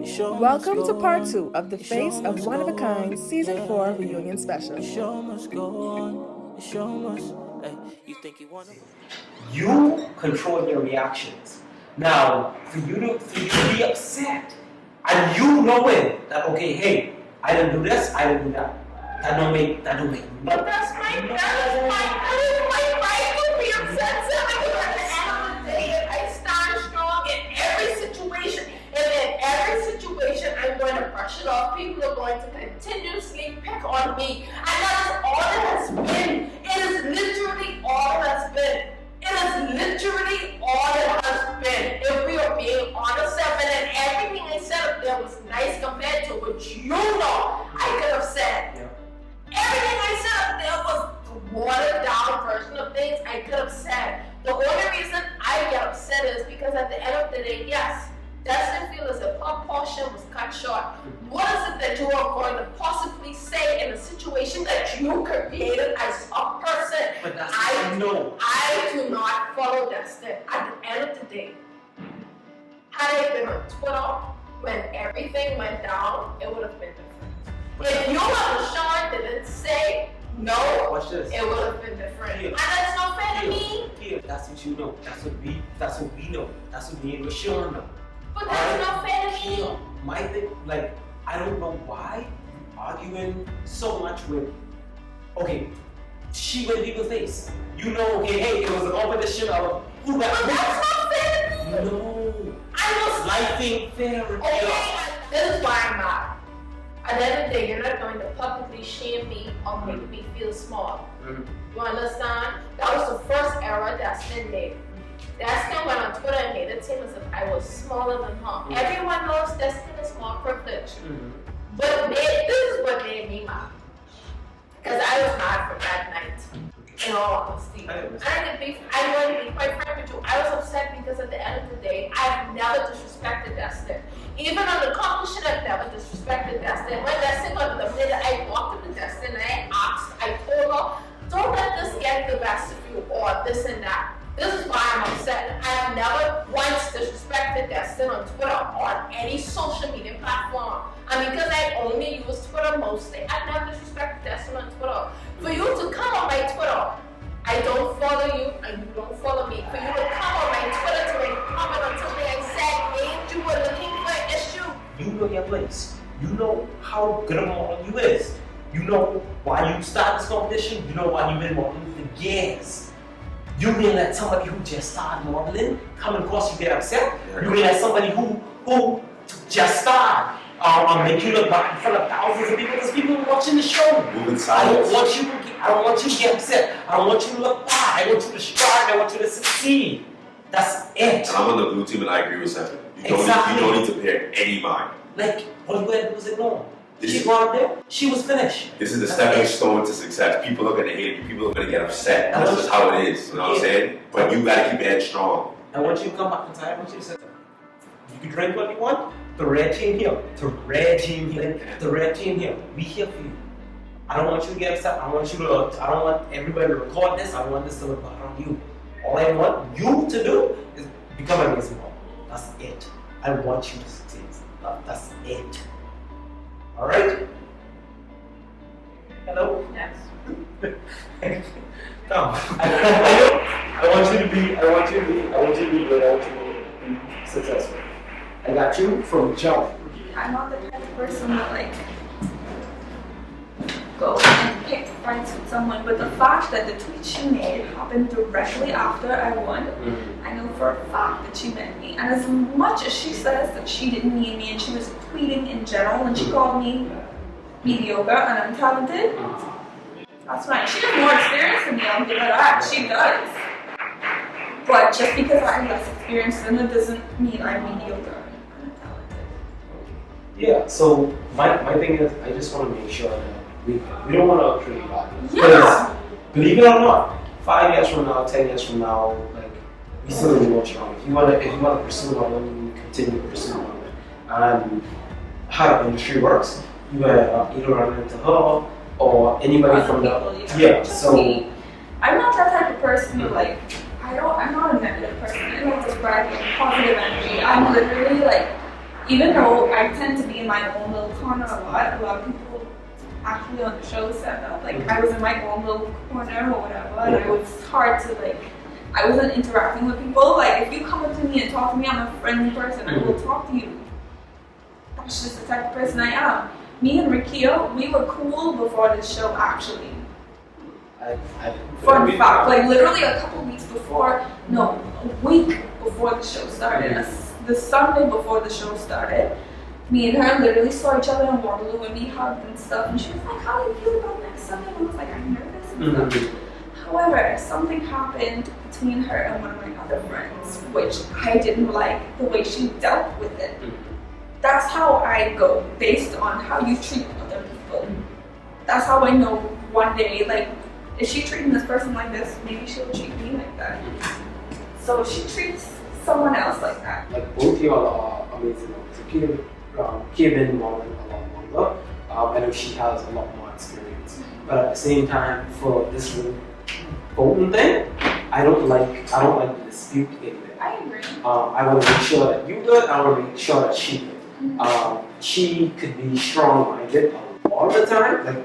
Welcome to part 2 of the Face of Oneofakind Season 4 Reunion Special. You control your reactions. Now, for you to be upset, and you knowing that, okay, hey, I didn't do this, I didn't do that. That don't make no. But that's my right to be upset. So at the end of the day, I stand strong in every situation. And in every situation, I'm going to brush it off. People are going to continuously pick on me. And that is all it has been. It is literally all it has been. It is literally all it has been. If we are being honest, and everything I said up there was nice compared to what you know I could have said. Yeah. Everything I said up there was the watered down version of things I could have said. The only reason I get upset is because at the end of the day, yes, Dustin feels as if her portion was cut short. What is it that you are going to possibly say in a situation that you created as a person? But that's I know. I do not follow Dustin. At the end of the day, had I been on Twitter when everything went down, it would have been different. If you and Sean didn't say no, Watch this. it would have been different. Here. And that's not fair to me. Here, that's what you know. That's what we know. That's what me and Rashawn know. But that's not fair to me. Here, my thing, like, I don't know why you're arguing so much with, okay, she went people face. You know, okay, hey, it was a competition of who got But that's not fair to me. No. I was Life ain't fair. okay. This is why I'm mad. At the end of the day, you're not going to publicly shame me or make me feel small. You understand? That was the first error Dustin made. Dustin went on Twitter and made it seem as if I was smaller than her. Everyone knows Dustin is more privileged. But this is what made me mad. Because I was mad from that night. In all honesty. I'm going to be quite frank with you. I was upset because at the end of the day, I've never disrespected Dustin. Even on the competition, I've never disrespected Dustin. When Dustin got eliminated, I walked up to Dustin and I asked, I told her, don't let this get the best of you or this and that. This is why I'm upset. I have never once disrespected Dustin on Twitter or on any social media platform. And because I only use Twitter mostly, I've never disrespected Dustin on Twitter. For you to come on my Twitter, I don't follow you and you don't follow me. For you to come on my Twitter to make a comment on something I said means you were looking for an issue. You know your place. You know how good a model you is. You know why you started this competition. You know why you've been modeling for years. You mean that somebody who just started modeling come across you get upset? You mean that somebody who just started make you look back in front of thousands of people? Because people are watching the show. I don't want you to get upset. I don't want you to look bad. I want you to strive. I want you to succeed. That's it. And I'm on the blue team and I agree with Seven. You Exactly. don't need to pay any mind. Like, what you had to do was ignore. This She is- brought up there. She was finished. This is the That's stepping it. stone to success. People are gonna hate you. People are gonna get upset. I That's want- just how it is. You know what I'm saying? But you gotta keep your head strong. I want you to come back inside. I want you to sit there. You can drink what you want. The red team here. The red team here. The red team here. We here for you. I don't want you to get upset. I don't want everybody to record this. I don't want this to look bad on you. All I want you to do is become an amazing model. That's it. I want you to succeed. That's it. Alright? Hello? Yes. Come. I want you to be good. I want you to be successful. I got you from jump. I'm not the type of person that like go and pick fights with someone, but the fact that the tweet she made happened directly after I won, I know for a fact that she meant me. And as much as she says that she didn't mean me and she was tweeting in general and she called me mediocre and untalented, that's fine. She has more experience than me, I'll give her that. She does. But just because I'm less experienced than her doesn't mean I'm mediocre. Yeah, so my thing is, I just want to make sure that we don't want to create violence. Yeah. Believe it or not, 5 years from now, 10 years from now, like, we still need more strong. If you want to pursue one, you continue to pursue one. And how the industry works, you either run into her or anybody from the yeah. So me. I'm not that type of person who like I'm not a negative person. I like to spread positive energy. I'm literally like even though I tend to be in my own little corner a lot of people actually on the show said that. Like, I was in my own little corner or whatever, and it was hard to, like, I wasn't interacting with people. Like, if you come up to me and talk to me, I'm a friendly person. I will talk to you. That's just the type of person I am. Me and Rakia, we were cool before the show, actually. Fun fact, like literally a couple weeks before, no, a week before the show started, the Sunday before the show started, me and her literally saw each other in Waterloo and we hugged and stuff, and she was like, how do you feel about next Sunday? And I was like, I'm nervous and stuff. However, something happened between her and one of my other friends, which I didn't like the way she dealt with it. That's how I go, based on how you treat other people. That's how I know one day, like, if she's treating this person like this, maybe she'll treat me like that. So if she treats someone else like that. Like, both of y'all are amazing. So Kia been modeling a lot longer. I know she has a lot more experience. But at the same time, for this voting thing, I don't like the dispute in there. I agree. I want to make sure that you good. I want to make sure that she good. She could be strong-minded all the time. Like,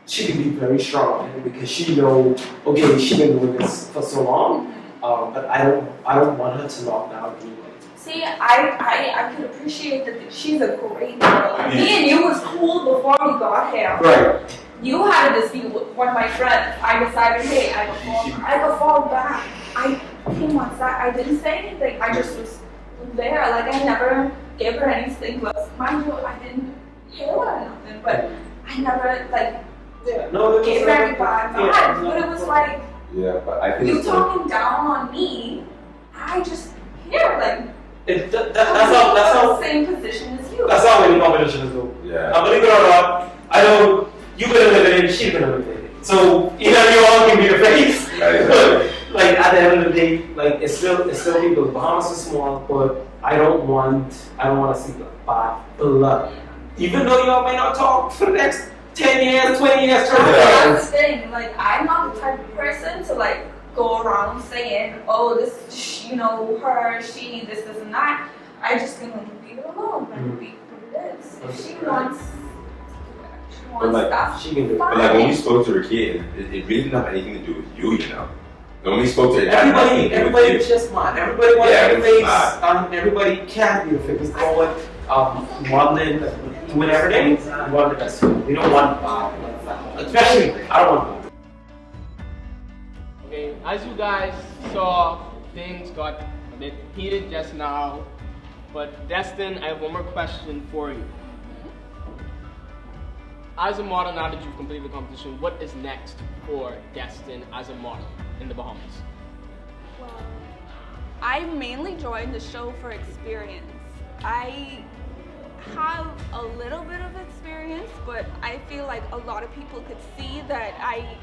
she could be very strong because she know, okay, she's been doing this for so long. But I don't want her to lock down anyway. See, I could appreciate that she's a great girl. Me and you was cool before we got here. Right. You had a dispute with one of my friends. I decided, hey, I could fall back. I came on side. I didn't say anything. I just was there. Like, I never gave her anything. But mind you, I didn't hit her or nothing. But I never, like, gave her any bad vibes. But it was like, yeah, but I think you talking down on me. I just hear, like, that's how same position as you. that's how many competitions do. yeah. Believe it or not, I know you're gonna eliminate it, she's gonna eliminate it. So either you all can be the face. Right. Like, at the end of the day, like, it's still people. Bahamas are small, but I don't want to see the bad blood. Even though y'all may not talk for the next 10 years, 20 years, 30 years. That's the thing. Like, I'm not the type of person to, like, go around saying, oh, this, you know, her, she, this, and that. I just gonna leave it alone and be what it is. If she wants like, stuff, she can do it. But like when we spoke to her kid, it really didn't have anything to do with you, you know. When we spoke to her, everybody was just mad. Everybody wanted Yeah, to it be was the face. Everybody can't be the face. Going, modeling, doing everything. We want the best. We don't want especially, I don't want. Okay, as you guys saw, things got a bit heated just now. But Destin, I have one more question for you. As a model, now that you've completed the competition, what is next for Destin as a model in the Bahamas? Well, I mainly joined the show for experience. I have a little bit of experience, but I feel like a lot of people could see that I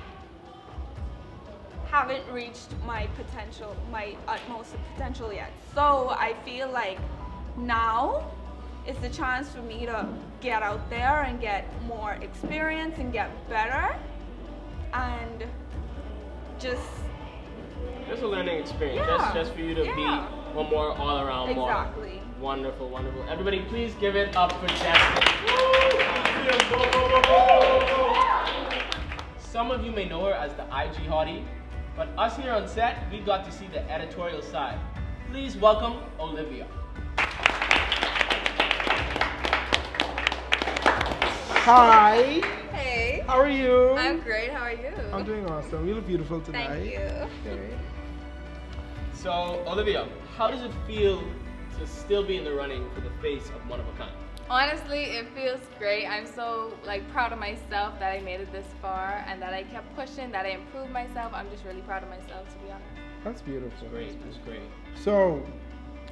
haven't reached my potential, my utmost potential yet. So I feel like now is the chance for me to get out there and get more experience and get better and just a learning experience, Yeah, just for you to be one more all-around model. exactly. Wonderful, wonderful. Everybody, please give it up for Destin. Some of you may know her as the IG hottie, but us here on set, we got to see the editorial side. Please welcome Olivia. Hi, Hey, how are you? I'm great. How are you? I'm doing awesome. You look beautiful tonight. Thank you. Okay. So, Olivia, how does it feel to still be in the running for the face of Oneofakind? Honestly, it feels great. I'm so proud of myself that I made it this far and that I kept pushing, that I improved myself. I'm just really proud of myself, to be honest. That's beautiful. Great, that's great. So,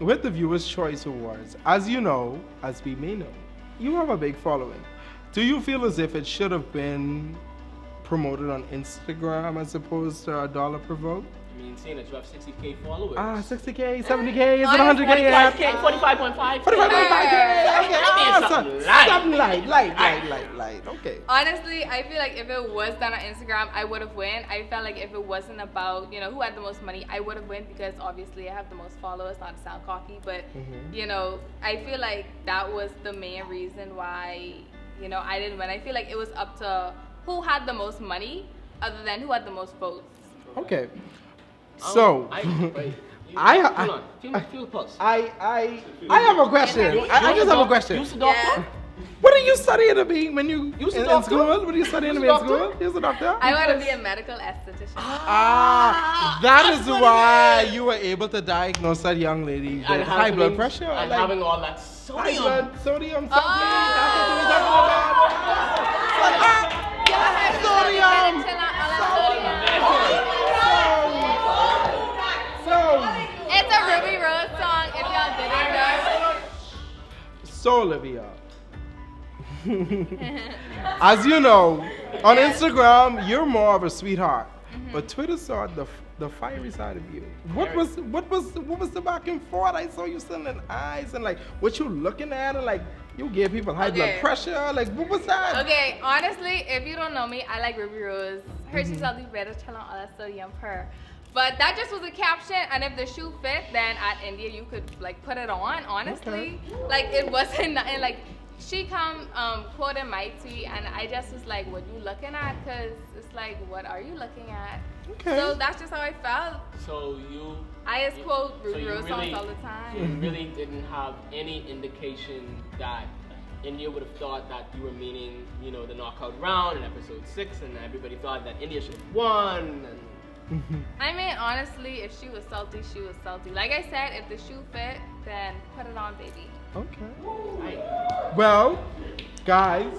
with the Viewers' Choice Awards, as you know, as we may know, you have a big following. Do you feel as if it should have been promoted on Instagram as opposed to $1 per vote? I mean, seeing that you have 60K followers. 60K, 70K, is it 100K yet? 45K, 45.5K. 45.5K. Okay, awesome. Something light. Okay. Honestly, I feel like if it was done on Instagram, I would have won. I felt like if it wasn't about, you know, who had the most money, I would have won because obviously I have the most followers, not to sound cocky, but, you know, I feel like that was the main reason why, you know, I didn't win. I feel like it was up to who had the most money other than who had the most votes. Okay. So, Hold on. Feel the pulse. I have a question. I just have a question. You was a doctor? What are you studying to be when you was a in doctor? school? What are you studying to be in school? You're a doctor? I want to be a medical esthetician. That is why you were able to diagnose that young lady with And high blood pressure. And like, having all that high sodium. blood sodium something. That's what you were talking about. Sodium. It's a Ruby Rose song if y'all didn't know. So Olivia, as you know, on Instagram you're more of a sweetheart, but Twitter saw the fiery side of you. What was the back and forth? I saw you sending eyes and like what you looking at and like you gave people high blood pressure. Like what was that? Okay, honestly, if you don't know me, I like Ruby Rose. Her she's all these better tell on all that sodium per. But that just was a caption, and if the shoe fit, then at India you could like put it on. Honestly, like it wasn't nothing. Like she quoted my tweet, and I just was like, "What you looking at?" Because it's like, "What are you looking at?" Okay. So that's just how I felt. So I just quote Ruby Rose songs really, all the time. You really didn't have any indication that India would have thought that you were meaning, you know, the knockout round in episode 6, and everybody thought that India should have won. And I mean, honestly, if she was salty, she was salty. Like I said, if the shoe fit, then put it on, baby. Okay. Well, guys,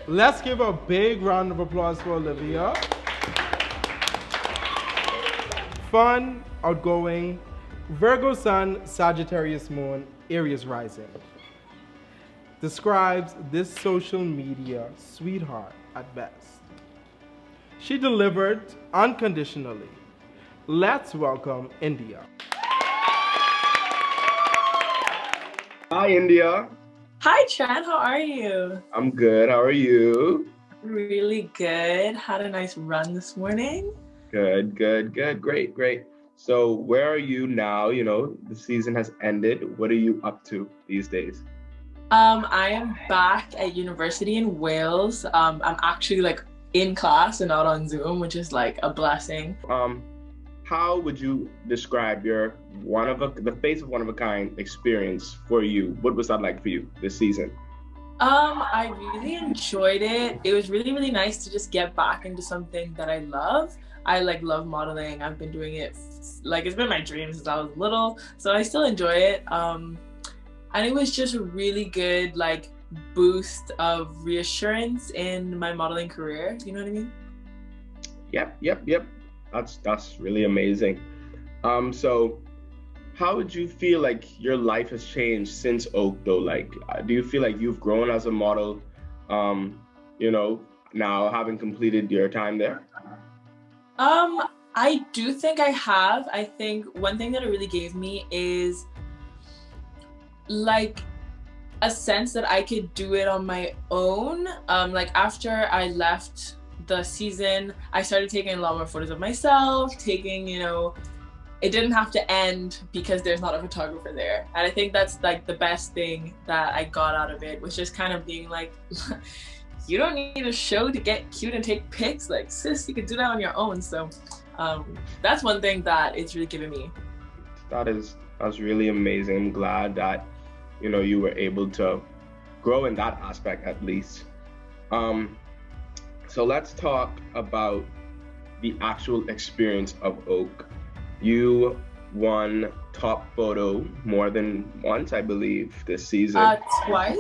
let's give a big round of applause for Olivia. Fun, outgoing, Virgo Sun, Sagittarius Moon, Aries Rising. Describes this social media sweetheart at best. She delivered unconditionally. Let's welcome India. Hi, India. Hi, Trent. How are you? I'm good. How are you? Really good. Had a nice run this morning. Good. Great. So where are you now? You know, the season has ended. What are you up to these days? I am back at university in Wales. I'm actually like in class and not on Zoom, which is like a blessing. How would you describe your the Face of One of a Kind experience for you? What was that like for you this season? I really enjoyed it. It was really, really nice to just get back into something that I love. I like love modeling. I've been doing it like it's been my dream since I was little, so I still enjoy it. And it was just a really good like boost of reassurance in my modeling career. You know what I mean? Yep. That's really amazing. So how would you feel like your life has changed since Oak though? Like, do you feel like you've grown as a model, you know, now having completed your time there? I do think I have. I think one thing that it really gave me is like a sense that I could do it on my own. Like after I left the season, I started taking a lot more photos of myself, you know, it didn't have to end because there's not a photographer there. And I think that's like the best thing that I got out of it, was just kind of being like, you don't need a show to get cute and take pics. Like, sis, you could do that on your own. So that's one thing that it's really given me. That's really amazing. I'm glad that, you know, you were able to grow in that aspect at least. So let's talk about the actual experience of Oak. You won top photo more than once, I believe, this season. Twice.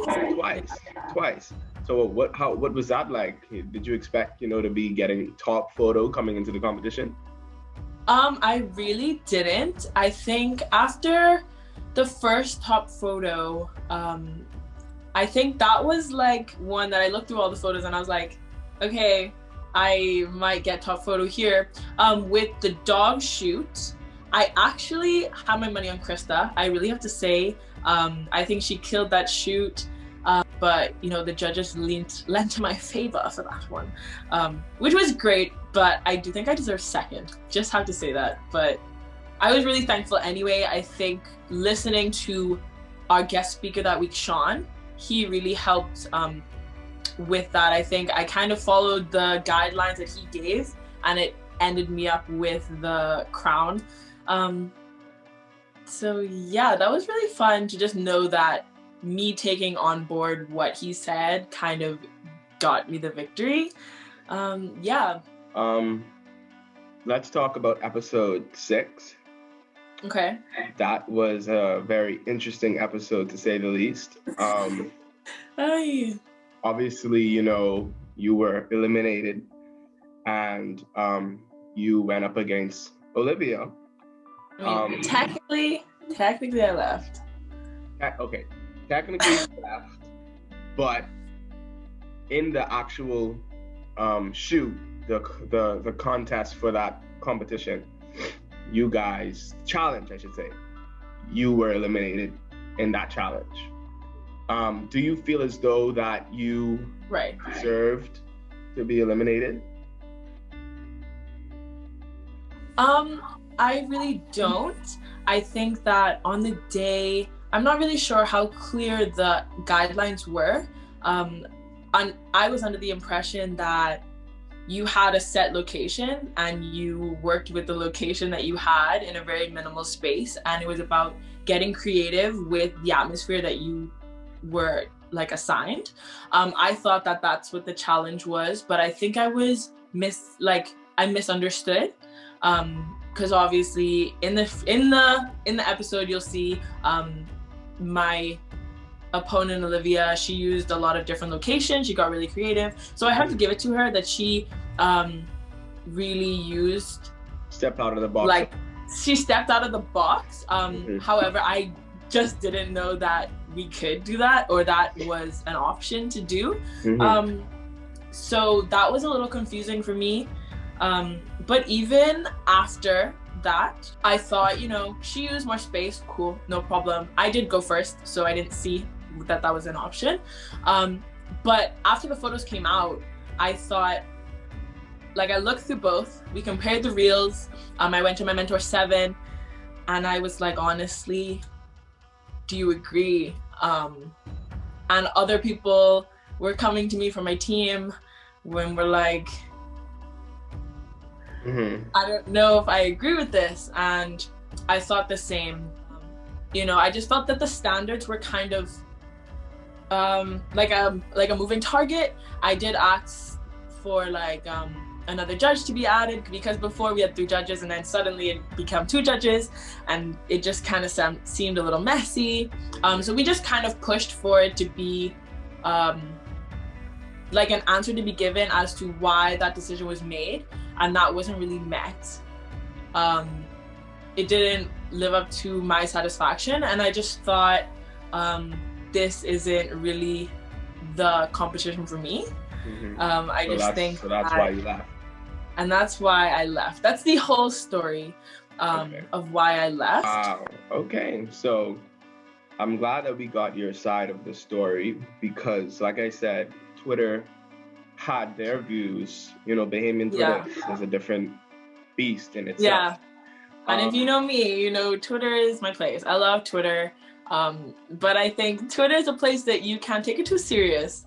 So what was that like? Did you expect, you know, to be getting top photo coming into the competition? I really didn't. I think after the first top photo, I think that was like one that I looked through all the photos and I was like, okay, I might get top photo here. With the dog shoot, I actually had my money on Krista. I really have to say, I think she killed that shoot. But the judges lent to my favor for that one, which was great. But I do think I deserve second. Just have to say that. But I was really thankful anyway. I think listening to our guest speaker that week, Sean, he really helped with that. I think I kind of followed the guidelines that he gave, and it ended me up with the crown. So yeah, that was really fun to just know that me taking on board what he said kind of got me the victory. Yeah. Let's talk about episode 6. Okay. That was a very interesting episode, to say the least. Obviously, you were eliminated, and you went up against Olivia. Technically I left. Okay, technically you left, but in the actual shoot, the contest for that competition, you guys challenge, I should say, you were eliminated in that challenge. Do you feel as though that you deserved to be eliminated? I really don't. I think that on the day, I'm not really sure how clear the guidelines were. I was under the impression that you had a set location and you worked with the location that you had in a very minimal space, and it was about getting creative with the atmosphere that you were assigned. I thought that that's what the challenge was, but I think I was I misunderstood. Because obviously in the episode you'll see my opponent Olivia, she used a lot of different locations. She got really creative, so I have to give it to her that she really stepped out of the box. She stepped out of the box. However, I just didn't know that we could do that, or that was an option to do. So that was a little confusing for me. But even after that, I thought, she used more space, cool, no problem. I did go first, so I didn't see that was an option. But after the photos came out, I thought, I looked through both, we compared the reels. I went to my mentor 7, and I was like, honestly, do you agree? And other people were coming to me from my team when we're like, I don't know if I agree with this, and I thought the same. I just felt that the standards were kind of like a moving target. I did ask for another judge to be added, because before we had 3 judges and then suddenly it became 2 judges, and it just kind of seemed a little messy. So we just kind of pushed for it to be an answer to be given as to why that decision was made, and that wasn't really met. It didn't live up to my satisfaction, and I just thought this isn't really the competition for me. So that's why you left. And that's why I left. That's the whole story of why I left. Wow. Okay, so I'm glad that we got your side of the story, because like I said, Twitter had their views. Bahamian Twitter is a different beast in itself. Yeah. And if you know me, Twitter is my place. I love Twitter. But I think Twitter is a place that you can't take it too serious.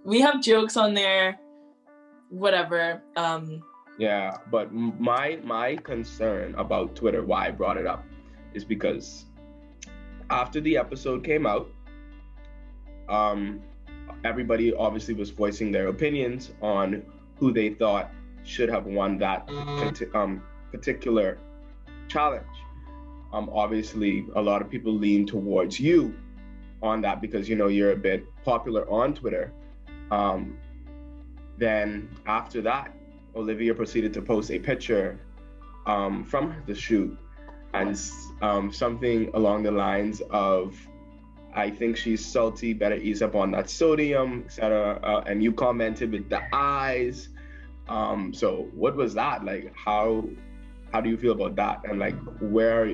We have jokes on there, whatever. Yeah, but my concern about Twitter, why I brought it up, is because after the episode came out, everybody obviously was voicing their opinions on who they thought should have won that particular challenge. Obviously, a lot of people lean towards you on that because you're a bit popular on Twitter. Then after that, Olivia proceeded to post a picture from the shoot, and something along the lines of, I think she's salty, better ease up on that sodium, etc. And you commented with the eyes. So what was that like? How do you feel about that? And where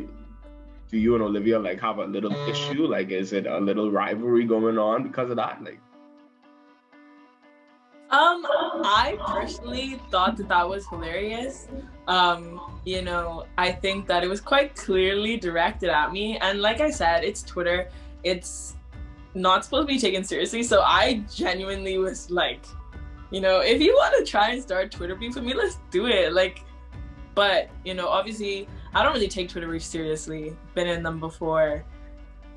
do do you and Olivia like have a little issue? Like, is it a little rivalry going on because of that? Like, I personally thought that that was hilarious. You know, I think that it was quite clearly directed at me. And like I said, it's Twitter. It's not supposed to be taken seriously. So I genuinely was like, you know, if you want to try and start Twitter beef with me, let's do it. Like, but, you know, obviously, I don't really take Twitter beef seriously. Been in them before.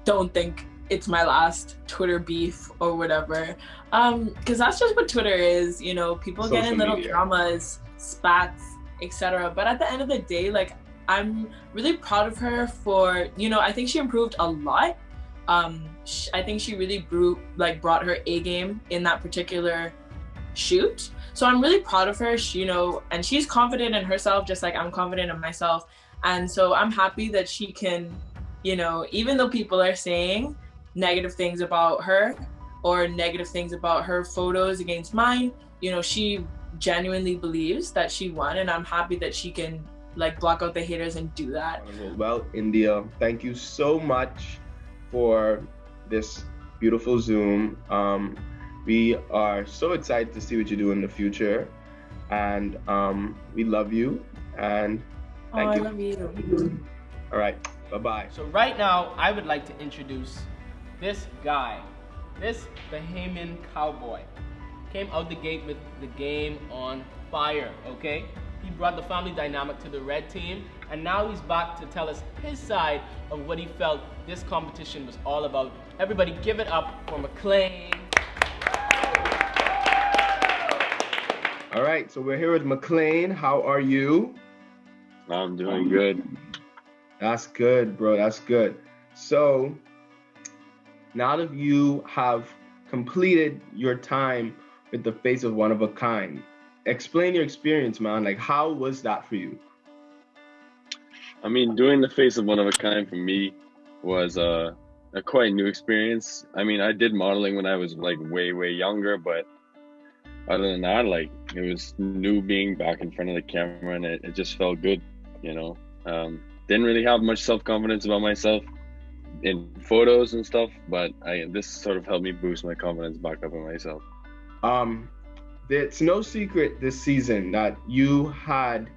Don't think it's my last Twitter beef or whatever. Because that's just what Twitter is, you know, people get in little dramas, spats, etc. But at the end of the day, like, I'm really proud of her for, you know, I think she improved a lot. I think she really brought her A game in that particular shoot. So I'm really proud of her, you know, and she's confident in herself, just like I'm confident in myself. And so I'm happy that she can, you know, even though people are saying negative things about her or negative things about her photos against mine, you know, she genuinely believes that she won, and I'm happy that she can like block out the haters and do that. Well, India, thank you so much for this beautiful Zoom. We are so excited to see what you do in the future, and we love you, and thank you. I love you. All right, bye-bye. So right now, I would like to introduce this guy, this Bahamian cowboy. Came out the gate with the game on fire, okay? He brought the family dynamic to the red team, and now he's back to tell us his side of what he felt this competition was all about. Everybody give it up for McLean. All right, so we're here with McLean. How are you? I'm doing good. That's good, bro. That's good. So now that you have completed your time with the face of Oneofakind, explain your experience, man. Like, how was that for you? I mean, doing the face of Oneofakind for me was a quite new experience. I mean, I did modeling when I was like way younger, but other than that, like, it was new being back in front of the camera, and it just felt good, you know. Didn't really have much self-confidence about myself in photos and stuff, but this sort of helped me boost my confidence back up in myself. It's no secret this season that you had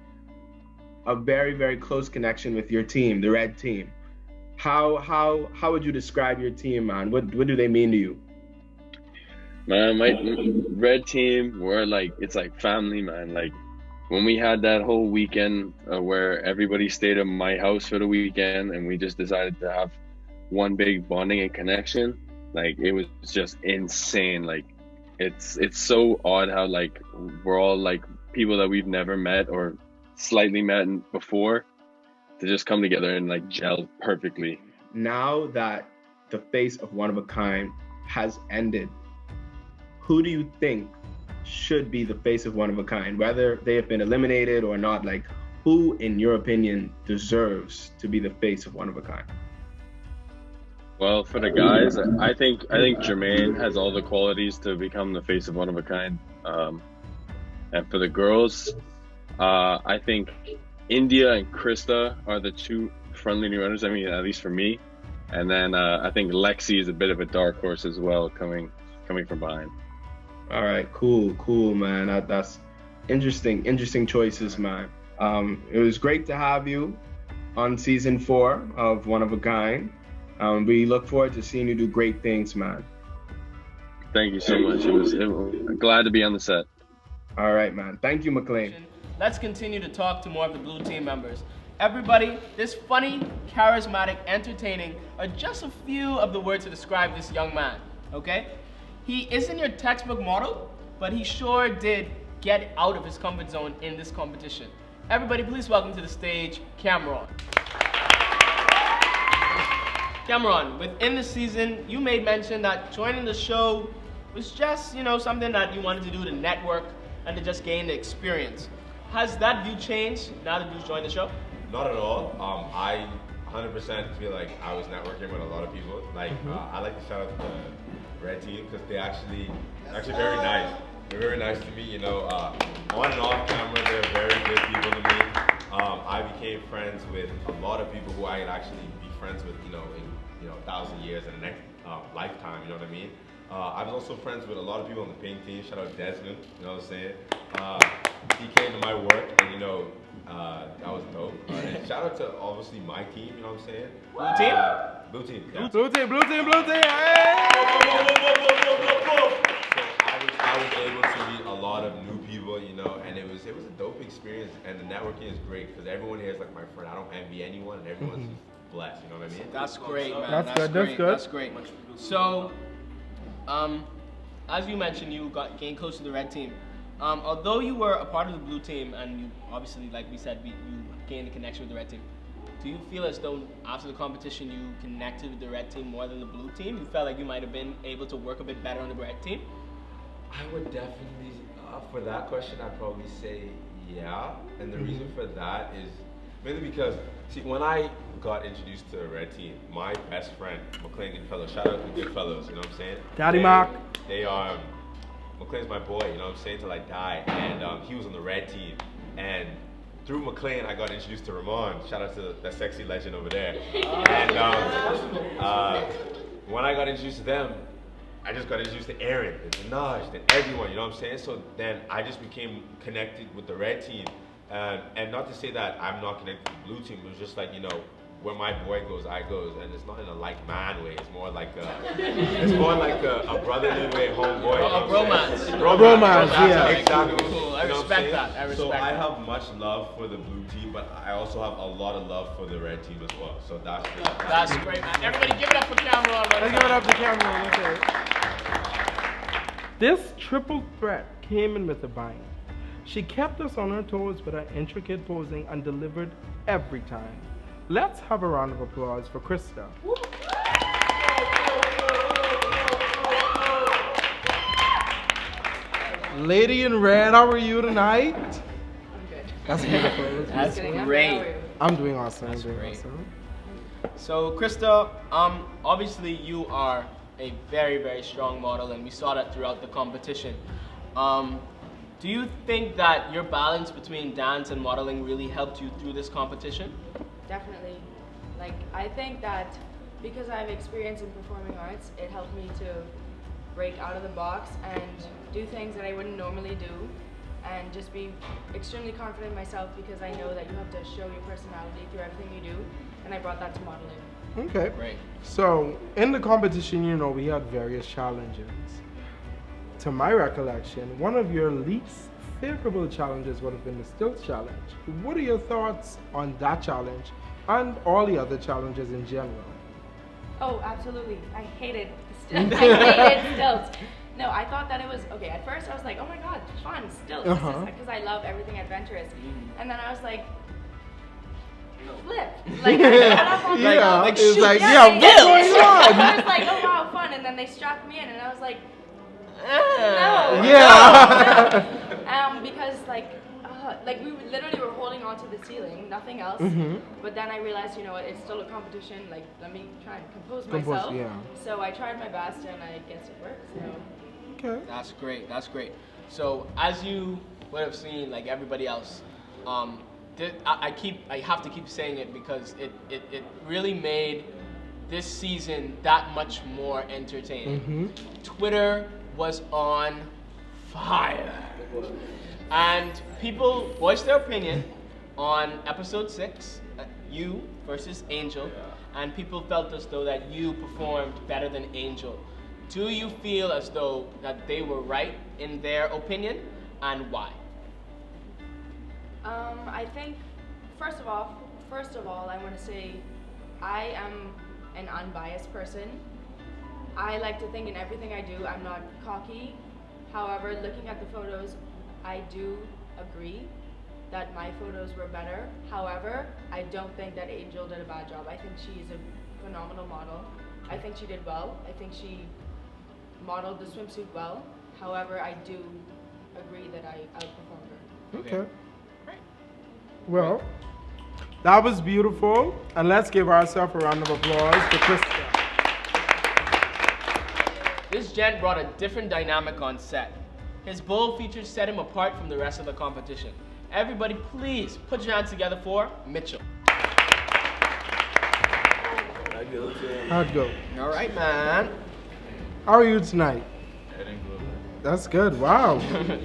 a very close connection with your team, the red team. How would you describe your team, man? What do they mean to you? Man, my red team, we're like, it's like family, man. Like, when we had that whole weekend where everybody stayed at my house for the weekend, and we just decided to have one big bonding and connection, like, it was just insane. Like, it's so odd how like we're all like people that we've never met or slightly met before to just come together and like gel perfectly. Now that the face of Oneofakind has ended, who do you think should be the face of Oneofakind, whether they have been eliminated or not? Like, who in your opinion deserves to be the face of Oneofakind? Well, for the guys, I think Jermaine has all the qualities to become the face of Oneofakind. And for the girls, I think India and Krista are the two front-leading runners. I mean, at least for me. And then I think Lexi is a bit of a dark horse as well, coming from behind. All right, cool, man. That's interesting choices, man. It was great to have you on season 4 of Oneofakind. We look forward to seeing you do great things, man. Thank you so much. Glad to be on the set. All right, man. Thank you, McLean. Let's continue to talk to more of the blue team members. Everybody, this funny, charismatic, entertaining are just a few of the words to describe this young man, okay? He isn't your textbook model, but he sure did get out of his comfort zone in this competition. Everybody, please welcome to the stage, Cameron. Cameron, within the season, you made mention that joining the show was just, you know, something that you wanted to do to network and to just gain the experience. Has that view changed now that you've joined the show? Not at all. I 100% feel like I was networking with a lot of people. Like, I like to shout out the red team because they're actually very nice. They're very nice to me, you know. On and off camera, they're very good people to me. I became friends with a lot of people who I could actually be friends with, in 1,000 years and the next lifetime. You know what I mean? I was also friends with a lot of people on the paint team. Shout out Desmond. You know what I'm saying? He came to my work, and that was dope. And shout out to obviously my team. You know what I'm saying? Blue team. Blue team. Yeah. Blue team. Hey! I was able to meet a lot of new people, and it was a dope experience. And the networking is great because everyone here is like my friend. I don't envy anyone, and everyone's just blessed. You know what I mean? That's great, man. That's good. That's great. So, as you mentioned, you gained close to the red team. Although you were a part of the blue team, and you obviously, like we said, you gained a connection with the red team. Do you feel as though after the competition you connected with the red team more than the blue team? You felt like you might have been able to work a bit better on the red team? I would definitely, for that question, I'd probably say yeah. And the reason for that is mainly because, see, when I got introduced to the red team, my best friend, McLean Goodfellows, shout out to Goodfellows, you know what I'm saying? Daddy Mark. They McLean's my boy, you know what I'm saying, till I die. And he was on the red team. And through McLean, I got introduced to Ramon. Shout out to that sexy legend over there. And when I got introduced to them, I just got introduced to Aaron, and Minaj, and everyone, you know what I'm saying? So then I just became connected with the red team. And not to say that I'm not connected to the blue team, it was just like, where my boy goes, I goes, and it's not in a like man way. It's more like a brotherly way, homeboy. A bromance. Bromance, yeah. Exactly. Cool. I respect that. So I have much love for the blue team, but I also have a lot of love for the red team as well. So that's great, man. Everybody, give it up for Cameron. Let's give it up to Cameron. Okay. This triple threat came in with a bang. She kept us on her toes with her intricate posing and delivered every time. Let's have a round of applause for Krista. Lady in red, how are you tonight? I'm good. That's beautiful. That's great. I'm doing awesome. That's great. So, Krista, obviously you are a very, very strong model, and we saw that throughout the competition. Do you think that your balance between dance and modeling really helped you through this competition? Definitely. I think that because I have experience in performing arts, it helped me to break out of the box and do things that I wouldn't normally do, and just be extremely confident in myself because I know that you have to show your personality through everything you do, and I brought that to modeling. Okay. Great. So, in the competition, we had various challenges. To my recollection, one of your least favorable challenges would have been the stilts challenge. What are your thoughts on that challenge and all the other challenges in general? Oh, absolutely. I hated stilts. No, I thought that it was, okay, at first I was like, oh my god, fun, stilts, because I love everything adventurous. And then I was like, flip. I got up on shoot. What's going on? I was like, oh wow, fun, and then they strapped me in, and I was like, no. Yeah. No. Because we literally were holding on to the ceiling, nothing else. But then I realized, it's still a competition. Let me try and compose myself. Yeah. So I tried my best, and I guess it worked. So. Okay. That's great. That's great. So as you would have seen, like everybody else, I have to keep saying it because it really made this season that much more entertaining. Twitter was on fire. And people voiced their opinion on episode 6, you versus Angel, and people felt as though that you performed better than Angel. Do you feel as though that they were right in their opinion, and why? I think, first of all, I want to say I am an unbiased person. I like to think in everything I do, I'm not cocky. However, looking at the photos, I do agree that my photos were better. However, I don't think that Angel did a bad job. I think she is a phenomenal model. I think she did well. I think she modeled the swimsuit well. However, I do agree that I outperformed her. Okay. Well, that was beautiful. And let's give ourselves a round of applause for Krista. This gent brought a different dynamic on set. His bold features set him apart from the rest of the competition. Everybody, please put your hands together for Mitchell. How'd it go? All right, man. How are you tonight? That's good. Wow.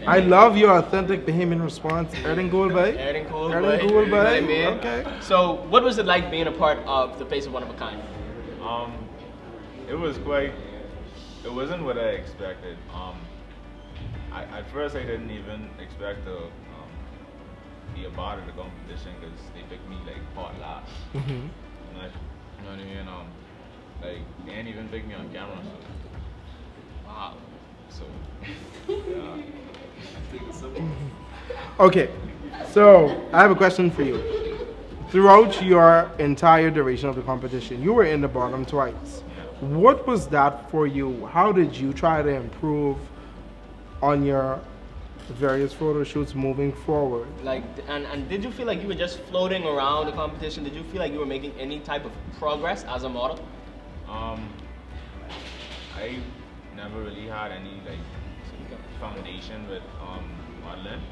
I love your authentic Bahamian response. Everything cool, babe? Everything cool, Everything babe. cool, You know what I babe? mean? Okay. So, what was it like being a part of the Face of One of a Kind? It was quite. It wasn't what I expected. At first I didn't even expect to be a part of the competition because they picked me like hot last. Mm-hmm. You know what I mean? Like they didn't even pick me on camera. So. Wow. So. Yeah. Okay, so I have a question for you. Throughout your entire duration of the competition, you were in the bottom twice. What was that for you? How did you try to improve on your various photo shoots moving forward? Like, and did you feel like you were just floating around the competition? Did you feel like you were making any type of progress as a model? I never really had any like foundation with modeling,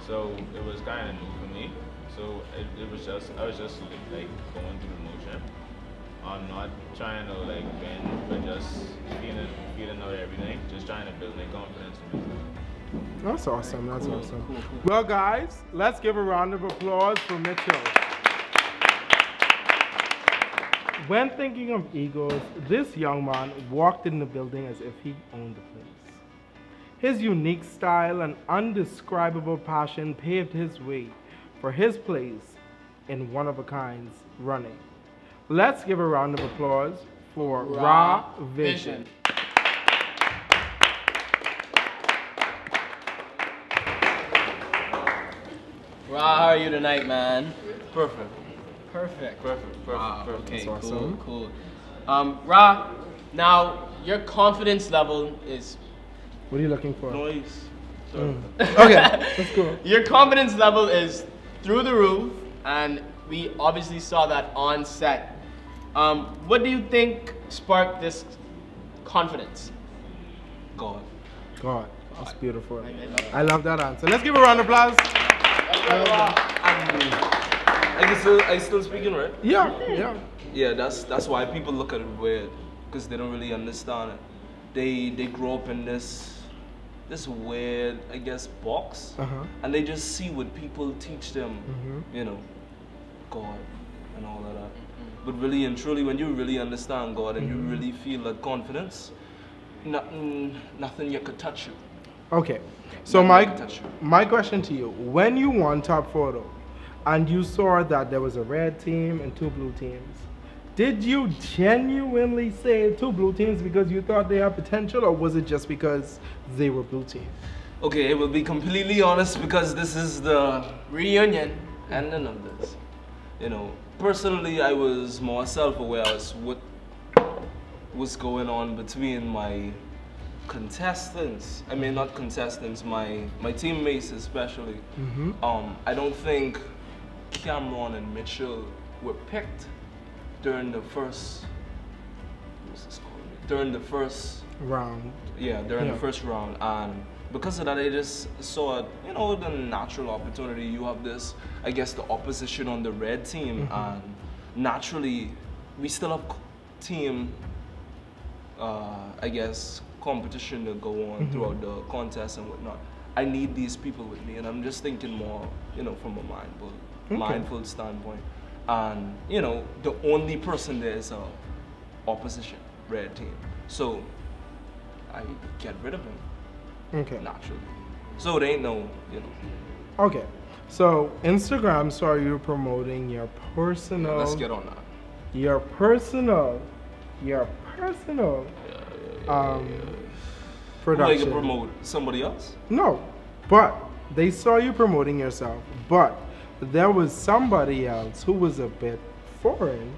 so it was kind of new for me. So it was just I was just like going through the motion. I'm not trying to like win, but just feeling out everything, just trying to build my confidence in myself. That's awesome. That's awesome. Well, guys, let's give a round of applause for Mitchell. When thinking of egos, this young man walked in the building as if he owned the place. His unique style and undescribable passion paved his way for his place in One of a Kind's running. Let's give a round of applause for Ra Vision. Ra, how are you tonight, man? Perfect. Perfect. Perfect. Okay, That's awesome. cool. Ra, now your confidence level is What are you looking for? Noise. Okay, that's cool. Your confidence level is through the roof, and we obviously saw that on set. What do you think sparked this confidence? God. God, that's beautiful. I love that answer. Let's give a round of applause. I still speaking, right? Yeah. Yeah, that's why people look at it weird, because they don't really understand it. They grow up in this weird, I guess, box, and they just see what people teach them, you know, God and all of that. But really and truly, when you really understand God and you really feel that confidence, nothing you could touch you. Okay, so my question to you, when you won top photo and you saw that there was a red team and two blue teams, did you genuinely say two blue teams because you thought they had potential, or was it just because they were blue teams? Okay, we'll be completely honest, because this is the reunion and the numbers. You know, personally, I was more self-aware as what was going on between my contestants. I mean, not contestants, my teammates especially. I don't think Cameron and Mitchell were picked during the first round. Yeah, during the first round, and because of that, I just saw, you know, the natural opportunity. You have this, I guess, the opposition on the red team, and naturally, we still have team, I guess, competition to go on throughout the contest and whatnot. I need these people with me, and I'm just thinking more, you know, from a mindful standpoint. And, you know, the only person there is a opposition red team. So I get rid of him. Okay. Naturally. So it ain't no, you know. Okay. So Instagram saw you promoting your personal. Let's get on that. Your personal production. Who, like, promote somebody else? No, but they saw you promoting yourself. But there was somebody else who was a bit foreign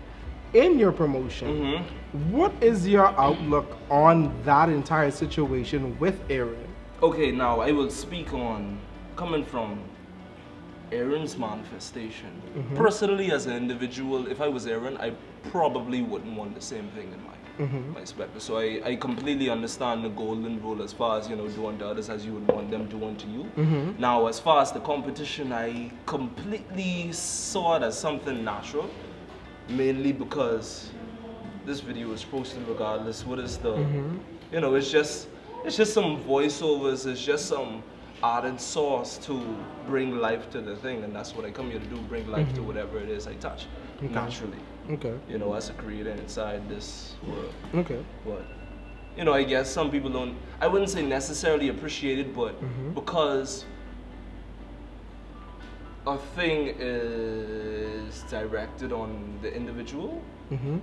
in your promotion. What is your outlook on that entire situation with Aaron? Okay, now I will speak on coming from Aaron's manifestation. Personally, as an individual, if I was Aaron, I probably wouldn't want the same thing in my my perspective. So I completely understand the golden rule as far as, you know, do unto others as you would want them to unto you. Now, as far as the competition, I completely saw it as something natural, mainly because this video is posted regardless. What is the, you know, it's just some voiceovers, it's just some added sauce to bring life to the thing, and that's what I come here to do, bring life to whatever it is I touch, naturally. Okay. You know, as a creator inside this world. Okay. But, you know, I guess some people don't, I wouldn't say necessarily appreciate it, but because a thing is directed on the individual,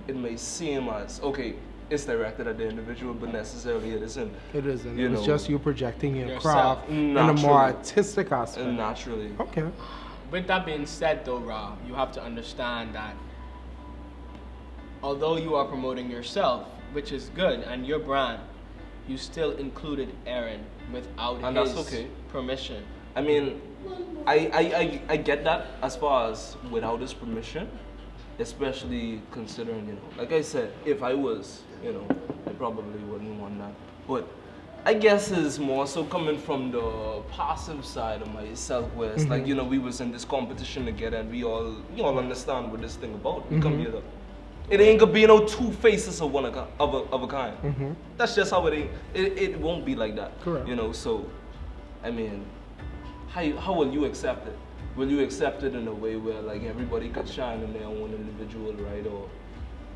it may seem as, okay, it's directed at the individual, but necessarily it isn't. It isn't. You It's know, just you projecting your yourself. craft in a more artistic aspect. Naturally. Okay. With that being said, though, Rob, you have to understand that although you are promoting yourself, which is good, and your brand, you still included Aaron without his permission. I mean, I get that as far as without his permission, especially considering, you know, like I said, if I was, you know, I probably wouldn't want that. But I guess it's more so coming from the passive side of myself, where it's like, you know, we was in this competition together, and we all understand what this thing about. We come here to, it ain't gonna be no two faces of of a kind. That's just how it ain't. It won't be like that. Correct. You know, so I mean, how will you accept it? Will you accept it in a way where like everybody could shine in their own individual right, or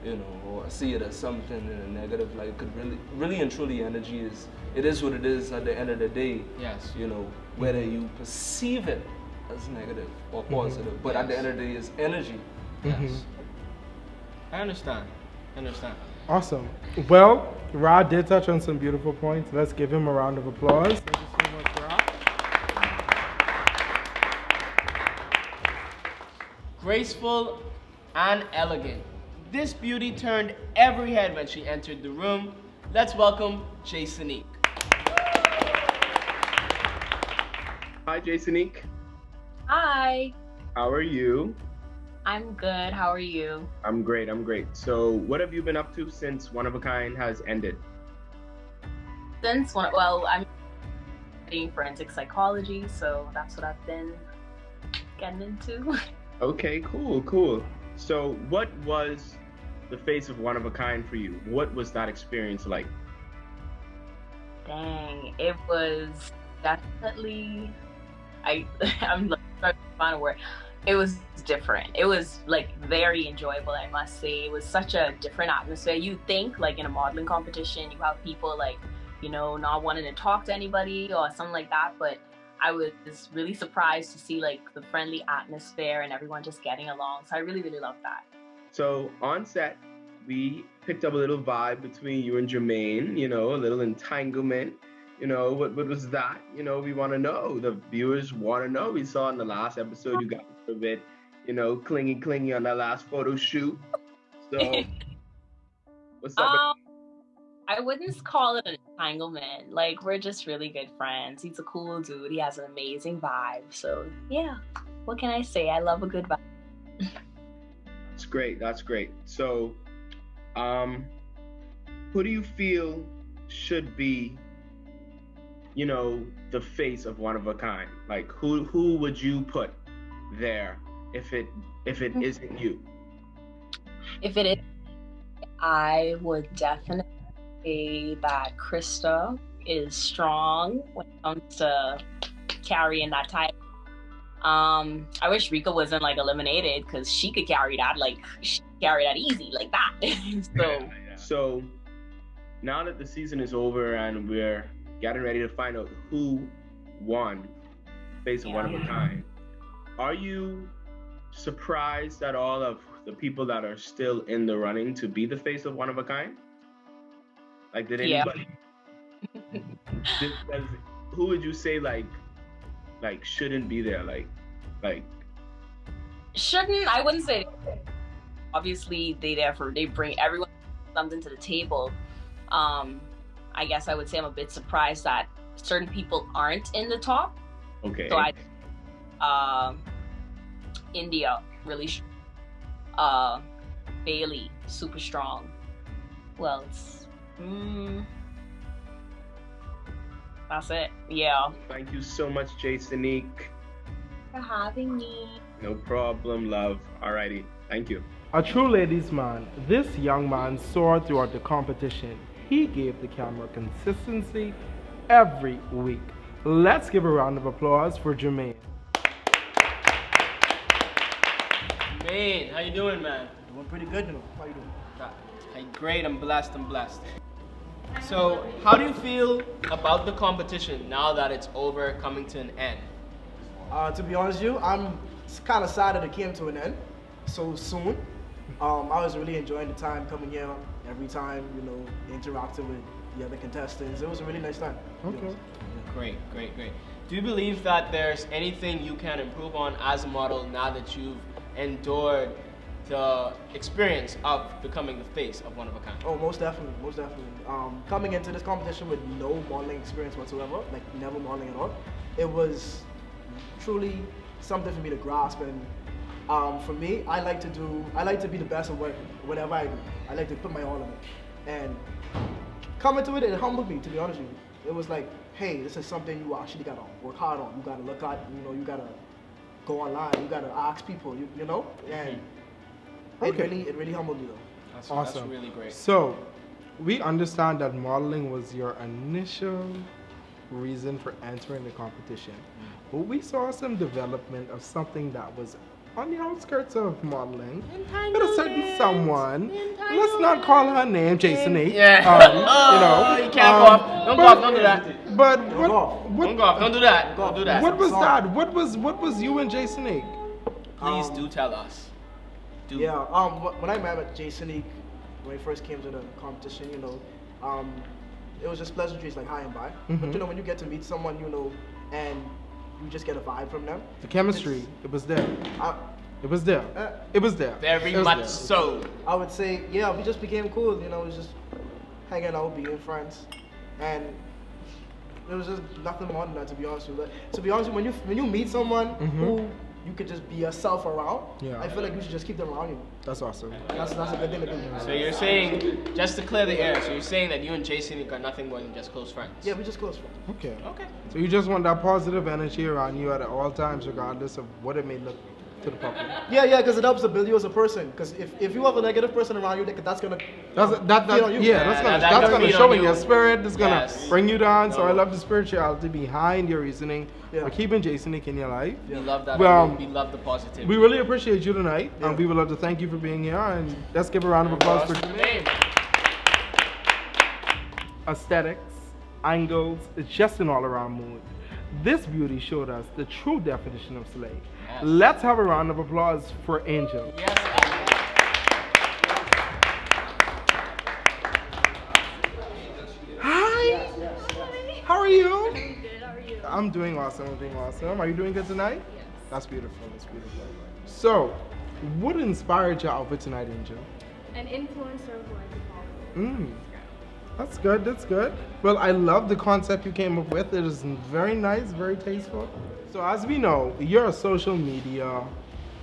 you know, or see it as something in a negative light? Could really and truly, energy is what it is at the end of the day. Yes. You know, whether you perceive it as negative or positive, but at the end of the day, it's energy. Yes. I understand. Awesome. Well, Ra did touch on some beautiful points. Let's give him a round of applause. Thank you so much, Ra. Graceful and elegant. This beauty turned every head when she entered the room. Let's welcome Jasonique. Hi, Jasonique. Hi. How are you? I'm good. How are you? I'm great. So, what have you been up to since One of a Kind has ended? I'm studying forensic psychology, so that's what I've been getting into. Okay, cool. So, what was the face of One of a Kind for you? What was that experience like? Dang, it was definitely, I'm trying to find a word. It was different. It was like very enjoyable, I must say. It was such a different atmosphere. You think like in a modeling competition, you have people like, you know, not wanting to talk to anybody or something like that. But I was really surprised to see like the friendly atmosphere and everyone just getting along. So I really, really loved that. So on set, we picked up a little vibe between you and Jermaine, you know, a little entanglement. You know, what was that? You know, we want to know. The viewers want to know. We saw in the last episode you got a bit, you know, clingy on that last photo shoot. So, what's up? I wouldn't call it an entanglement. Like, we're just really good friends. He's a cool dude. He has an amazing vibe. So, yeah. What can I say? I love a good vibe. That's great. So, who do you feel should be, you know, the face of One of a Kind? Like, who would you put there if it isn't you? If it is, I would definitely say that Krista is strong when it comes to carrying that title. I wish Rika wasn't like eliminated, because she could carry that, like she could carry that easy like that. So now that the season is over and we're getting ready to find out who won Face of One of a Kind, are you surprised at all of the people that are still in the running to be the face of One of a Kind? Like, did anybody? Who would you say like shouldn't be there? Like shouldn't? I wouldn't say. Obviously, they bring everyone something to the table. I guess I would say I'm a bit surprised that certain people aren't in the top. Okay. So India really, Bailey super strong. Who else? That's it. Yeah. Thank you so much, Jasonique. For having me. No problem, love. Alrighty. Thank you. A true ladies' man, this young man soared throughout the competition. He gave the camera consistency every week. Let's give a round of applause for Jermaine. Jermaine, how you doing, man? Doing pretty good, you know. How you doing? Hey, great, I'm blessed. So, how do you feel about the competition now that it's over, coming to an end? To be honest with you, I'm kind of sad that it came to an end so soon. I was really enjoying the time coming here every time, you know, interacting with the other contestants. It was a really nice time. Okay. Great. Do you believe that there's anything you can improve on as a model now that you've endured the experience of becoming the face of One of a Kind? Oh, most definitely. Coming into this competition with no modeling experience whatsoever, like never modeling at all, it was truly something for me to grasp. And for me, I like to be the best at whatever I do. I like to put my all in it. And coming to it, it humbled me, to be honest with you. It was like, hey, this is something you actually gotta work hard on. You gotta look at, you gotta go online, you gotta ask people, you know? And it really humbled me though. That's Awesome. That's really great. So, we understand that modeling was your initial reason for entering the competition. But we saw some development of something that was on the outskirts of modeling with a certain someone. Let's not call her name, Jasonique. Yeah. You can't go off. Don't go off. Don't do that. But Don't go off. Don't do that. Don't do that. What was that? What was you and Jasonique? Please do tell us. Yeah. When I met Jasonique, when I first came to the competition, it was just pleasantries like hi and bye. But when you get to meet someone, and you just get a vibe from them. The chemistry, it was there. It was there. It was there. Very It was much there. so. I would say, yeah, we just became cool. It was just hanging out, being friends, and there was just nothing more than that. To be honest with you, when you meet someone who you could just be yourself around, I feel like you should just keep them around you. That's awesome. That's a good thing to do. So you're saying, just to clear the air, so you're saying that you and Jason are nothing more than just close friends? Yeah, we're just close friends. Okay. Okay. So you just want that positive energy around you at all times, regardless of what it may look to the public. Yeah, because it helps to build you as a person. Because if you have a negative person around you, that's gonna feed on you. That's gonna show in your spirit. It's gonna Yes. bring you down. So I love the spirituality behind your reasoning for keeping Jasonique in your life. We love that. Well, we love the positivity. we really appreciate you tonight, and we would love to thank you for being here. And let's give a round of applause for Jermaine. Aesthetics, angles, it's just an all-around mood. This beauty showed us the true definition of slay. Yes. Let's have a round of applause for Angel. Yes. Hi. How are you? I'm good. How are you? I'm doing awesome. Are you doing good tonight? Yes. That's beautiful. So, what inspired your outfit tonight, Angel? An influencer who I could follow. That's good. Well, I love the concept you came up with. It is very nice, very tasteful. So as we know, you're a social media,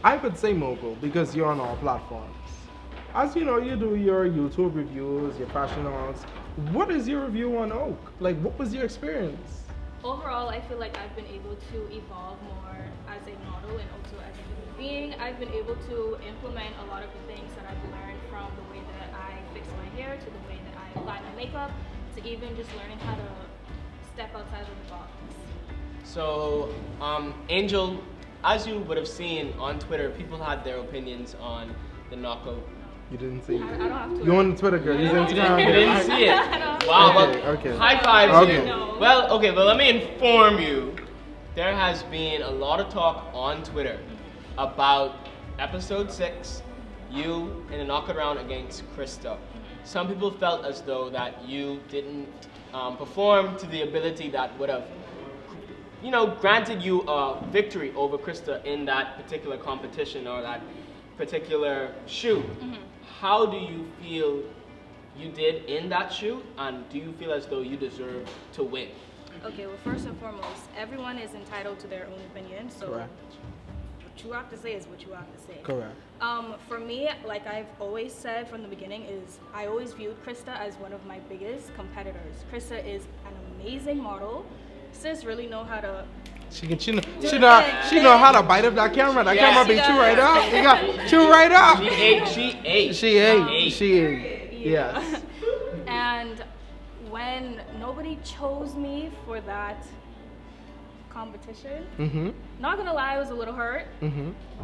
I would say mogul, because you're on all platforms. As you know, you do your YouTube reviews, your fashion hauls. What is your review on Oak? Like, what was your experience? Overall, I feel like I've been able to evolve more as a model and also as a human being. I've been able to implement a lot of the things that I've learned from the way that I fix my hair to the way that I apply my makeup to even just learning how to step outside of the box. So, Angel, as you would have seen on Twitter, people had their opinions on the knockout. You didn't see it. I don't have to. You're on Twitter, girl. You didn't see it. Wow. Okay. High fives. Okay. Well, let me inform you. There has been a lot of talk on Twitter about episode 6, you in a knockout round against Krista. Some people felt as though that you didn't perform to the ability that would have, granted you a victory over Krista in that particular competition or that particular shoot. How do you feel you did in that shoot, and do you feel as though you deserve to win? Okay, well, first and foremost, everyone is entitled to their own opinion. So, Correct. what you have to say is what you have to say. Correct. For me, like I've always said from the beginning, is I always viewed Krista as one of my biggest competitors. Krista is an amazing model. Sis really know how to. She know how to bite up that camera. That camera be chew right up. You got chew right up. She ate. Yes. And when nobody chose me for that competition, not gonna lie, I was a little hurt,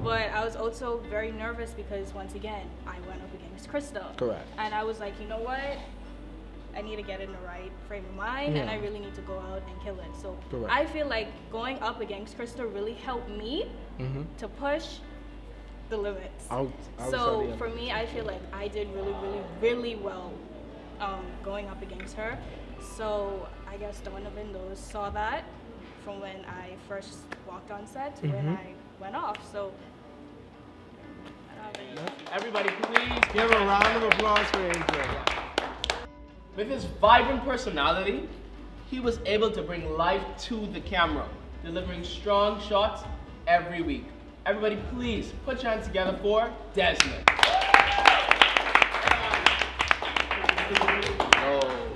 but I was also very nervous because once again, I went up against Krista. Correct. And I was like, you know what? I need to get in the right frame of mind, and I really need to go out and kill it. So Correct. I feel like going up against Krista really helped me to push the limits. So for me, I feel like I did really well going up against her. So I guess Donovan saw that from when I first walked on set to when I went off. So Everybody, please give a round of applause for AJ. With his vibrant personality, he was able to bring life to the camera, delivering strong shots every week. Everybody, please put your hands together for Desmond. Oh,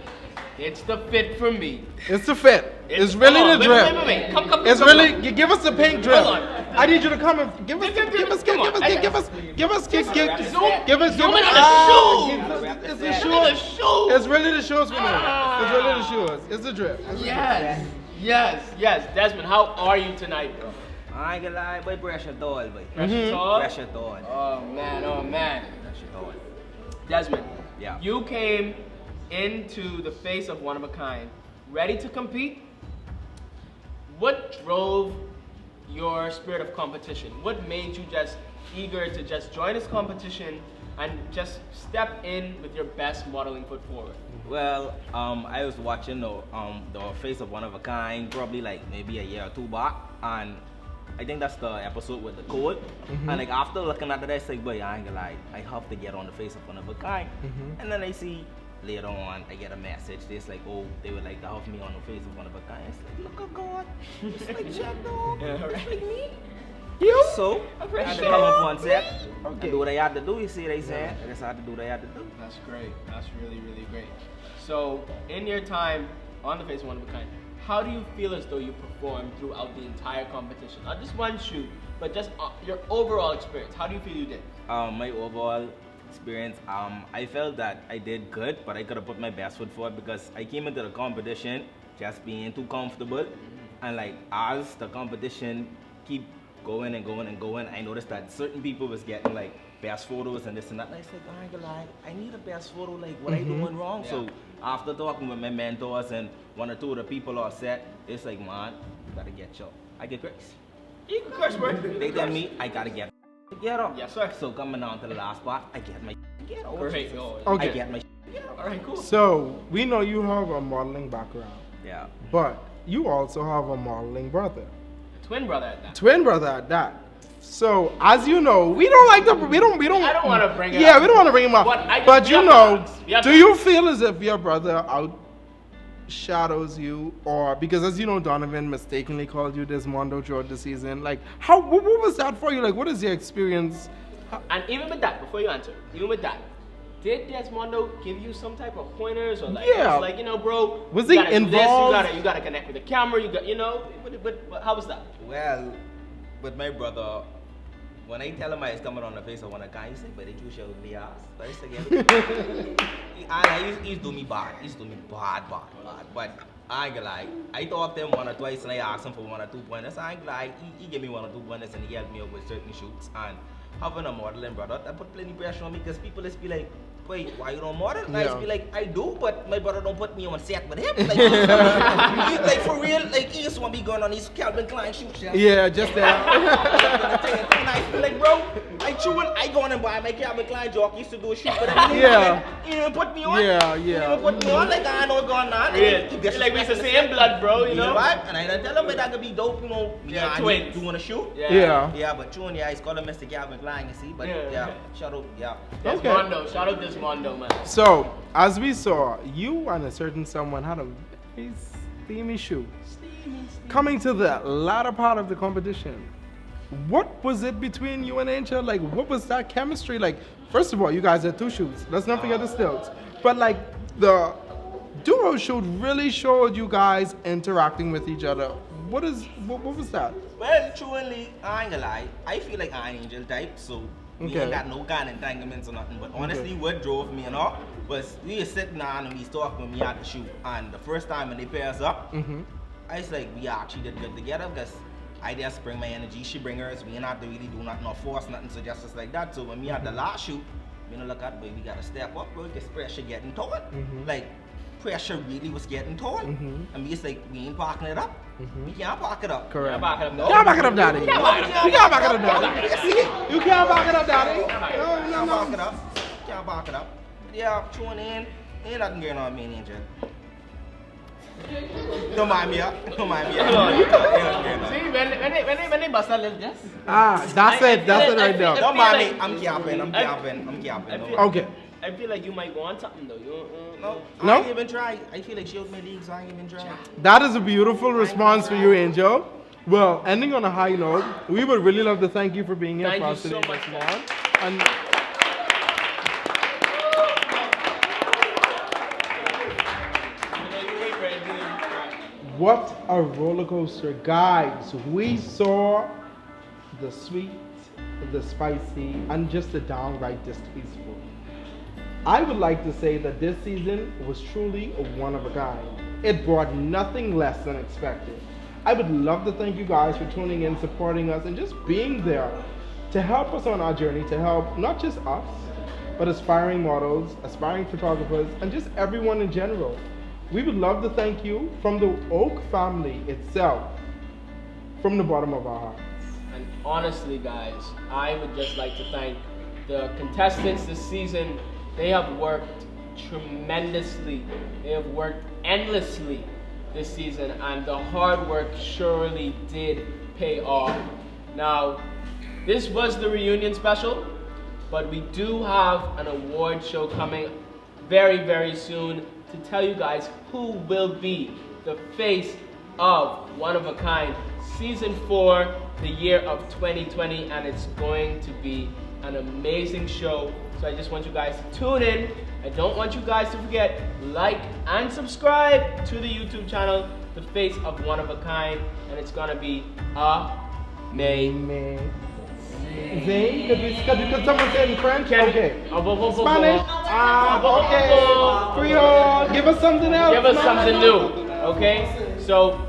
it's the fit for me. It's the fit. It's really the drip. Wait. Come, it's come, really. come. Give us the pink drip. Hold on. I need you to come and give us. It's really the shoes. It's really the shoes for me. It's really the shoes. It's the drip. Yes. Desmond, how are you tonight, bro? I ain't gonna lie, boy, pressure tall, boy. Pressure tall? Pressure tall. Oh man. Pressure tall. Desmond, yeah. You came into the face of Oneofakind ready to compete. What drove your spirit of competition? What made you just eager to just join this competition and just step in with your best modeling foot forward? Well, I was watching the face of Oneofakind probably like maybe a year or two back, and I think that's the episode with the code. And like after looking at it, I said, boy, I ain't gonna lie, I have to get on the face of Oneofakind. And then I see later on, I get a message. It's like, oh, they would like to have me on the face of Oneofakind. It's like, look at God. It's like Jack Dog. It's like me. You? So, I had to come up on set and do what I had to do. You see what I said? I just had to do what I had to do. That's great. That's really great. So, in your time on the face of Oneofakind, how do you feel as though you performed throughout the entire competition? Not just one shoot, but just your overall experience. How do you feel you did? My overall experience, I felt that I did good, but I could have put my best foot forward because I came into the competition just being too comfortable. And like as the competition keep going, I noticed that certain people was getting like best photos and this and that. And I said, I ain't gonna lie, I need a best photo, like what I doing wrong? So after talking with my mentors and one or two of the people on set, it's like, man, you gotta get your, I get grace. You can curse, bro. They tell me I gotta get up. Yes, sir. So coming on to the last part, I get my get up. Great. I get my All right, cool. So we know you have a modeling background. Yeah. But you also have a modeling brother. Twin brother at that. Twin brother at that. So as you know, we don't like to. We don't. I don't want to bring it up. Yeah, we don't want to bring him up. But you know, do you feel as if your brother outshadows you, or because as you know, Donovan mistakenly called you Desmondo throughout the season? Like, what was that for you? Like, what is your experience? And even with that, before you answer, did Desmondo give you some type of pointers or like, like you know, bro? Was he involved? You gotta connect with the camera. You got, you know, but how was that? Well, with my brother, when I tell him I was coming on the face of Oneofakind, he said, but did you show me ass? So I said, yeah. He's doing me bad. He's doing me bad. But I ain't gonna lie. I talked to him one or twice and I asked him for 1 or 2 pointers. I ain't gonna lie. He gave me 1 or 2 pointers and he helped me out with certain shoots. And having a modeling brother, that put plenty pressure on me because people just be like, wait, why you don't model? And I just be like, I do, but my brother don't put me on set with him. Like, like for real, like he just want me going on these Calvin Klein shoots. Yeah, just that. And I feel like, bro, I go on and buy my Calvin Klein jock. Used to do a shoot for them. He didn't put me on. Yeah. He didn't put me on like I know going on. It's like we the same blood, bro, you know? Right? And I didn't tell him that could be dope, you know. Yeah, twins. Doing a shoot. Yeah, but June, he's called him Mr. Calvin Klein, you see. But shout out, Desmondo, shout out Desmondo, man. So, as we saw, you and a certain someone had a very steamy shoot. Coming to the latter part of the competition, What was it between you and Angel? Like, what was that chemistry like? First of all, you guys had 2 shoots. Let's not forget the stilts. But like the duo shoot really showed you guys interacting with each other. What was that? Well, truly, I ain't gonna lie. I feel like I ain't Angel type, so we ain't got no kind of entanglements or nothing. But honestly, what drove me, was we were sitting down and we was talking when we had to shoot. And the first time when they pair us up, I was like, we actually did good together because I just bring my energy, she bring hers. We ain't have to really do nothing or force nothing, so just like that. So when we had the last shoot, you know, look at, boy, we gotta step up, bro. This pressure getting to it. Like, pressure really was getting to it. And we just like, we ain't parking it up. We can't park it up. Correct. Can't park it up, no. You can't back it up, Daddy. You can't back it up. You can't back it up, Daddy. You can't back it up. Can't back it up. Yeah, tune in. Ain't nothing going on, me and Angel. Don't mind me, Don't mind me, See, when they bust a little this. That's it right there. Don't mind me. I'm capping. Okay. I feel like you might want something though. No? I ain't even try. I feel like she out my league, so I ain't even try. That is a beautiful response for you, Angel. Well, ending on a high note, we would really love to thank you for being here for us today, Miss Mon. And what a roller coaster, guys. We saw the sweet, the spicy, and just the downright distasteful. I would like to say that this season was truly a one of a kind. It brought nothing less than expected. I would love to thank you guys for tuning in, supporting us, and just being there to help us on our journey, to help not just us, but aspiring models, aspiring photographers, and just everyone in general. We would love to thank you from the Oak family itself, from the bottom of our hearts. And honestly, guys, I would just like to thank the contestants this season. They have worked tremendously. They have worked endlessly this season, and the hard work surely did pay off. Now, this was the reunion special, but we do have an award show coming very, very soon to tell you guys who will be the face of One of a Kind Season 4, the year of 2020, and it's going to be an amazing show. So I just want you guys to tune in. I don't want you guys to forget, like and subscribe to the YouTube channel, The Face of One of a Kind, and it's gonna be amazing. Could someone say it in French? Okay. Spanish? Okay. Creole. Give us something else. Give us something new. Okay? So,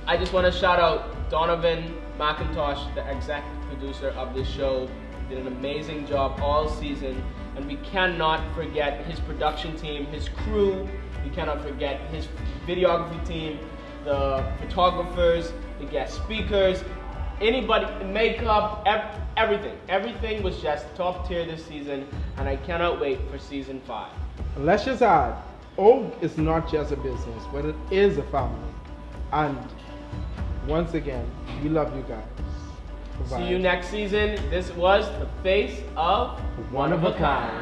I just want to shout out Donovan McIntosh, the exec producer of this show. Did an amazing job all season. And we cannot forget his production team, his crew. We cannot forget his videography team, the photographers, the guest speakers, anybody, the makeup, everything. Everything was just top tier this season, and I cannot wait for season 5. Let's just add, Oak is not just a business, but it is a family. And once again, we love you guys. Bye-bye. See you next season. This was The Face of One of a Kind.